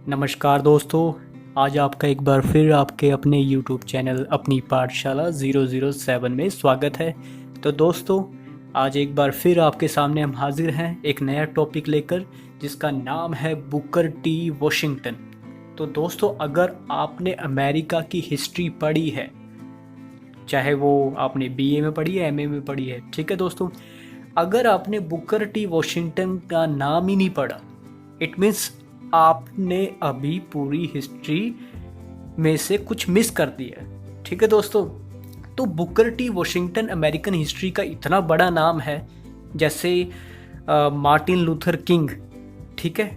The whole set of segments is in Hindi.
नमस्कार दोस्तों। आज आपका एक बार फिर आपके अपने YouTube चैनल अपनी पाठशाला 007 में स्वागत है। तो दोस्तों, आज एक बार फिर आपके सामने हम हाजिर हैं एक नया टॉपिक लेकर, जिसका नाम है बुकर टी वॉशिंगटन। तो दोस्तों, अगर आपने अमेरिका की हिस्ट्री पढ़ी है, चाहे वो आपने BA में पढ़ी है, MA में पढ़ी है, ठीक है दोस्तों, अगर आपने बुकर टी वॉशिंगटन का नाम ही नहीं पढ़ा, इट मीन्स आपने अभी पूरी हिस्ट्री में से कुछ मिस कर दिया है। ठीक है दोस्तों, तो Booker T Washington American history का इतना बड़ा नाम है, जैसे मार्टिन लूथर किंग, ठीक है,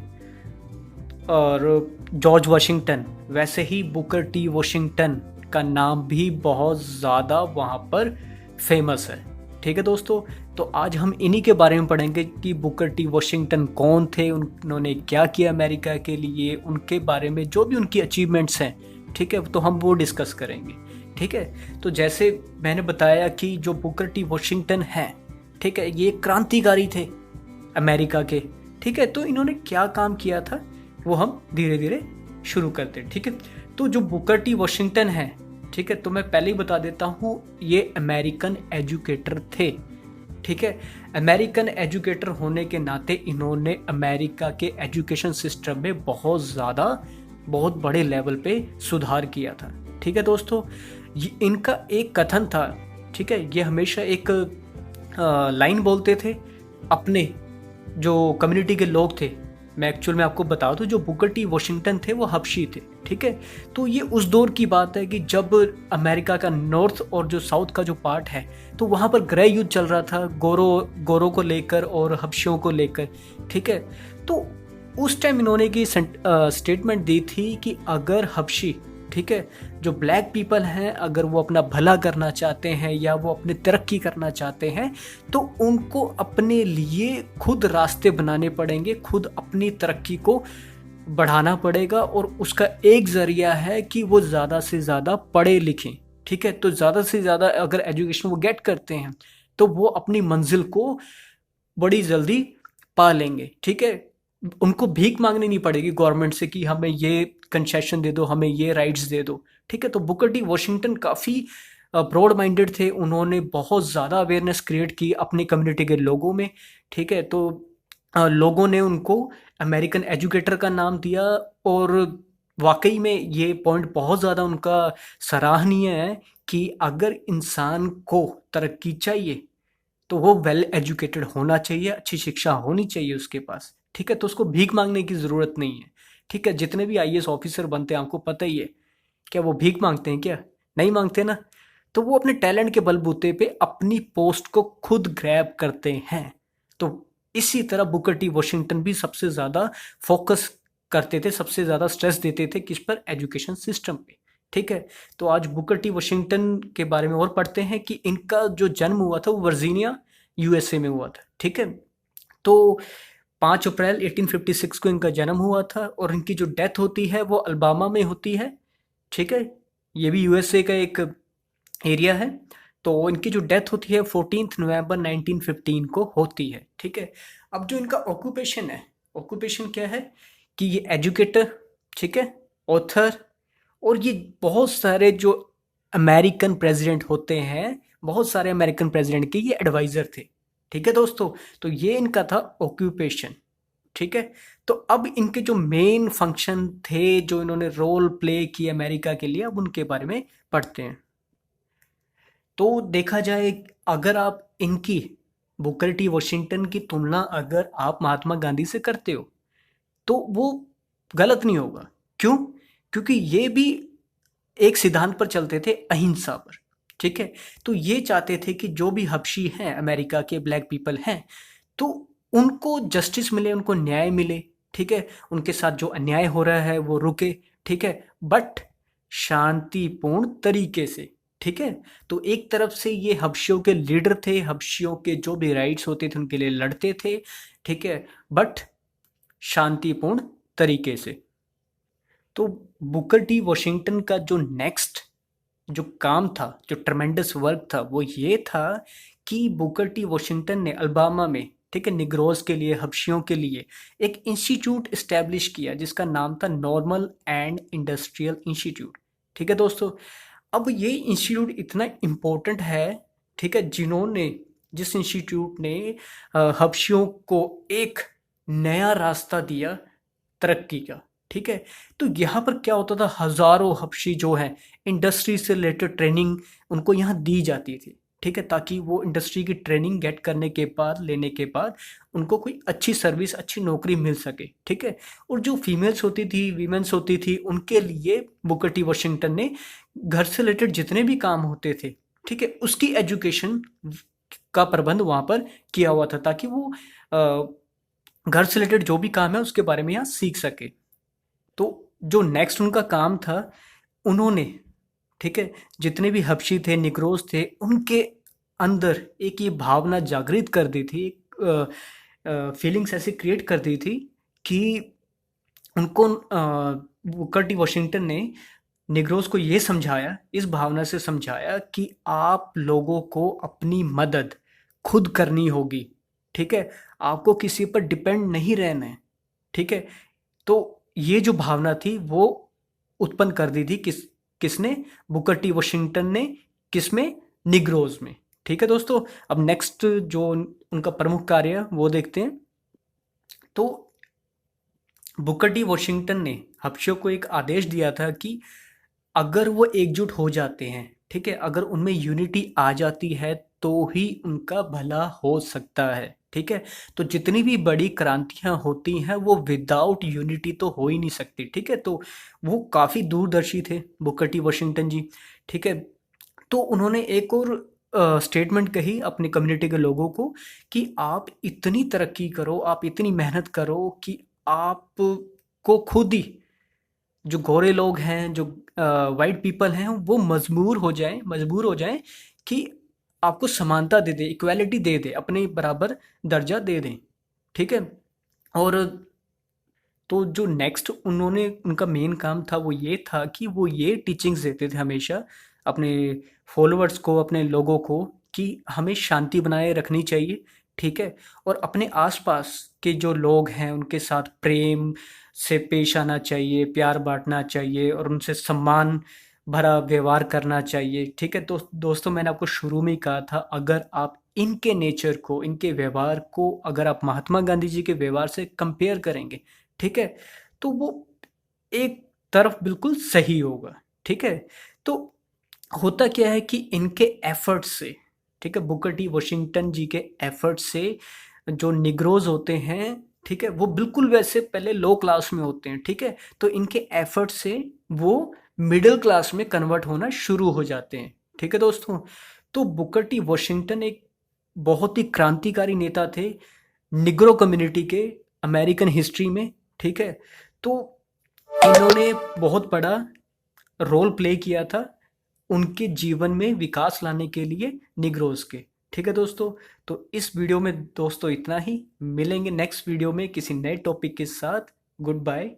और जॉर्ज वाशिंगटन, वैसे ही बुकर टी वॉशिंगटन का नाम भी बहुत ज़्यादा वहाँ पर फेमस है। ठीक है दोस्तों, तो आज हम इन्हीं के बारे में पढ़ेंगे कि बुकर टी वॉशिंगटन कौन थे, उन्होंने क्या किया अमेरिका के लिए, उनके बारे में जो भी उनकी अचीवमेंट्स हैं, ठीक है, तो हम वो डिस्कस करेंगे। ठीक है, तो जैसे मैंने बताया कि जो बुकर टी वॉशिंगटन हैं, ठीक है, ये क्रांतिकारी थे अमेरिका के। ठीक है, तो इन्होंने क्या काम किया था वो हम धीरे धीरे शुरू करते हैं। ठीक है, तो जो बुकर टी वॉशिंगटन है, ठीक है, तो मैं पहले ही बता देता हूँ, ये अमेरिकन एजुकेटर थे। ठीक है, अमेरिकन एजुकेटर होने के नाते इन्होंने अमेरिका के एजुकेशन सिस्टम में बहुत बड़े लेवल पे सुधार किया था। ठीक है दोस्तों, इनका एक कथन था, ठीक है, ये हमेशा एक लाइन बोलते थे अपने जो कम्युनिटी के लोग थे। मैं एक्चुअल में आपको बता दूं, जो बुकर टी वॉशिंगटन थे वो हबशी थे। ठीक है, तो ये उस दौर की बात है कि जब अमेरिका का नॉर्थ और जो साउथ का जो पार्ट है, तो वहाँ पर गृह युद्ध चल रहा था गोरों को लेकर और हबशियों को लेकर। ठीक है, तो उस टाइम इन्होंने की स्टेटमेंट दी थी कि अगर हबशी, ठीक है, जो ब्लैक पीपल हैं, अगर वो अपना भला करना चाहते हैं या वो अपनी तरक्की करना चाहते हैं, तो उनको अपने लिए खुद रास्ते बनाने पड़ेंगे, खुद अपनी तरक्की को बढ़ाना पड़ेगा, और उसका एक ज़रिया है कि वो ज़्यादा से ज़्यादा पढ़े लिखें। ठीक है, तो ज़्यादा से ज़्यादा अगर एजुकेशन वो गेट करते हैं, तो वो अपनी मंजिल को बड़ी जल्दी पा लेंगे। ठीक है, उनको भीख मांगनी नहीं पड़ेगी गवर्नमेंट से कि हमें ये कंसेशन दे दो, हमें ये राइट्स दे दो। ठीक है, तो बुकर टी वॉशिंगटन काफ़ी ब्रॉड माइंडेड थे, उन्होंने बहुत ज़्यादा अवेयरनेस क्रिएट की अपनी कम्युनिटी के लोगों में। ठीक है, तो लोगों ने उनको अमेरिकन एजुकेटर का नाम दिया, और वाकई में ये पॉइंट बहुत ज़्यादा उनका सराहनीय है कि अगर इंसान को तरक्की चाहिए तो वो वेल एजुकेटेड होना चाहिए, अच्छी शिक्षा होनी चाहिए उसके पास। ठीक है, तो उसको भीख मांगने की ज़रूरत नहीं है। ठीक है, जितने भी IAS ऑफिसर बनते हैं, आपको पता ही है, क्या वो भीख मांगते हैं? क्या नहीं मांगते ना। तो वो अपने टैलेंट के बलबूते पे अपनी पोस्ट को खुद ग्रैब करते हैं। तो इसी तरह बुकर टी वॉशिंगटन भी सबसे ज़्यादा फोकस करते थे, सबसे ज़्यादा स्ट्रेस देते थे किस पर? एजुकेशन सिस्टम पे। ठीक है, तो आज बुकर टी वॉशिंगटन के बारे में और पढ़ते हैं कि इनका जो जन्म हुआ था वो वर्जीनिया USA में हुआ था। ठीक है, तो 5 अप्रैल 1856 को इनका जन्म हुआ था, और इनकी जो डेथ होती है वो अल्बामा में होती है। ठीक है, ये भी USA का एक एरिया है। तो इनकी जो डेथ होती है 14 नवंबर 1915 को होती है। ठीक है, अब जो इनका ऑक्यूपेशन है, ऑक्यूपेशन क्या है कि ये एजुकेटर, ठीक है, ऑथर, और ये बहुत सारे जो अमेरिकन प्रेसिडेंट होते हैं, बहुत सारे अमेरिकन प्रेसिडेंट के ये एडवाइज़र थे। ठीक है दोस्तों, तो ये इनका था ऑक्यूपेशन। ठीक है, तो अब इनके जो मेन फंक्शन थे, जो इन्होंने रोल प्ले किए अमेरिका के लिए, अब उनके बारे में पढ़ते हैं। तो देखा जाए, अगर आप इनकी बुकर टी वॉशिंगटन की तुलना अगर आप महात्मा गांधी से करते हो, तो वो गलत नहीं होगा। क्यों? क्योंकि ये भी एक सिद्धांत पर चलते थे, अहिंसा पर। ठीक है, तो ये चाहते थे कि जो भी हबशी हैं, अमेरिका के ब्लैक पीपल हैं, तो उनको जस्टिस मिले, उनको न्याय मिले। ठीक है, उनके साथ जो अन्याय हो रहा है वो रुके। ठीक है, बट शांतिपूर्ण तरीके से। ठीक है, तो एक तरफ से ये हबशियों के लीडर थे, हबशियों के जो भी राइट्स होते थे उनके लिए लड़ते थे। ठीक है, बट शांतिपूर्ण तरीके से। तो बुकर टी वॉशिंगटन का जो नेक्स्ट जो काम था, जो ट्रमेंडस वर्क था, वो ये था कि बुकर टी वॉशिंगटन ने अल्बामा में ठीक है, निग्रोज के लिए, हबशियों के लिए एक इंस्टीट्यूट इस्टेब्लिश किया जिसका नाम था नॉर्मल एंड इंडस्ट्रियल इंस्टीट्यूट। ठीक है दोस्तों, अब ये इंस्टीट्यूट इतना इम्पोर्टेंट है, ठीक है, जिस इंस्टीट्यूट ने हबशियों को एक नया रास्ता दिया तरक्की का। ठीक है, तो यहाँ पर क्या होता था, हजारों हबशी जो हैं इंडस्ट्री से रिलेटेड ट्रेनिंग उनको यहाँ दी जाती थी। ठीक है, ताकि वो इंडस्ट्री की ट्रेनिंग गेट करने के बाद, लेने के बाद उनको कोई अच्छी सर्विस, अच्छी नौकरी मिल सके। ठीक है, और जो फीमेल्स होती थी, वीमेंस होती थी, उनके लिए बुकर टी वॉशिंगटन ने घर से रिलेटेड जितने भी काम होते थे, ठीक है, उसकी एजुकेशन का प्रबंध वहाँ पर किया हुआ था, ताकि वो घर से रिलेटेड जो भी काम है उसके बारे में यहाँ सीख सके। तो जो नेक्स्ट उनका काम था, उन्होंने, ठीक है, जितने भी हबशी थे, निग्रोज थे, उनके अंदर एक ये भावना जागृत कर दी थी, एक फीलिंग्स ऐसी क्रिएट कर दी थी कि उनको बुकर टी वॉशिंगटन ने निग्रोज को ये समझाया, इस भावना से समझाया कि आप लोगों को अपनी मदद खुद करनी होगी। ठीक है, आपको किसी पर डिपेंड नहीं रहना है। ठीक है, तो ये जो भावना थी वो उत्पन्न कर दी थी किसने, बुकर टी वॉशिंगटन ने, किसमें, निग्रोज में। ठीक है दोस्तों, अब नेक्स्ट जो उनका प्रमुख कार्य है वो देखते हैं। तो बुकर टी वॉशिंगटन ने हबशियों को एक आदेश दिया था कि अगर वो एकजुट हो जाते हैं, ठीक है, अगर उनमें यूनिटी आ जाती है तो ही उनका भला हो सकता है। ठीक है, तो जितनी भी बड़ी क्रांतियां होती हैं वो विदाउट यूनिटी तो हो ही नहीं सकती। ठीक है, तो वो काफ़ी दूरदर्शी थे बुकर टी वॉशिंगटन जी। ठीक है, तो उन्होंने एक और स्टेटमेंट कही अपनी कम्युनिटी के लोगों को कि आप इतनी तरक्की करो, आप इतनी मेहनत करो कि आप को खुद ही जो गोरे लोग हैं, जो वाइट पीपल हैं, वो मजबूर हो जाएं कि आपको समानता दे दे, इक्वालिटी दे दे, अपने बराबर दर्जा दे दें। ठीक है, और तो जो नेक्स्ट उन्होंने, उनका मेन काम था वो ये था कि वो ये टीचिंग्स देते थे हमेशा अपने फॉलोअर्स को, अपने लोगों को, कि हमें शांति बनाए रखनी चाहिए। ठीक है, और अपने आसपास के जो लोग हैं उनके साथ प्रेम से पेश आना चाहिए, प्यार बांटना चाहिए और उनसे सम्मान भरा व्यवहार करना चाहिए। ठीक है, तो दोस्तों मैंने आपको शुरू में ही कहा था, अगर आप इनके नेचर को, इनके व्यवहार को अगर आप महात्मा गांधी जी के व्यवहार से कंपेयर करेंगे, ठीक है, तो वो एक तरफ बिल्कुल सही होगा। ठीक है, तो होता क्या है कि इनके एफर्ट से, ठीक है, बुकर टी वॉशिंगटन जी के एफर्ट से जो निग्रोज होते हैं, ठीक है, वो बिल्कुल वैसे पहले लो क्लास में होते हैं। ठीक है, तो इनके एफर्ट से वो मिडिल क्लास में कन्वर्ट होना शुरू हो जाते हैं। ठीक है दोस्तों, तो बुकर टी वॉशिंगटन एक बहुत ही क्रांतिकारी नेता थे निग्रो कम्युनिटी के अमेरिकन हिस्ट्री में। ठीक है, तो इन्होंने बहुत बड़ा रोल प्ले किया था उनके जीवन में विकास लाने के लिए निग्रोज के। ठीक है दोस्तों, तो इस वीडियो में दोस्तों इतना ही। मिलेंगे नेक्स्ट वीडियो में किसी नए टॉपिक के साथ। Good bye.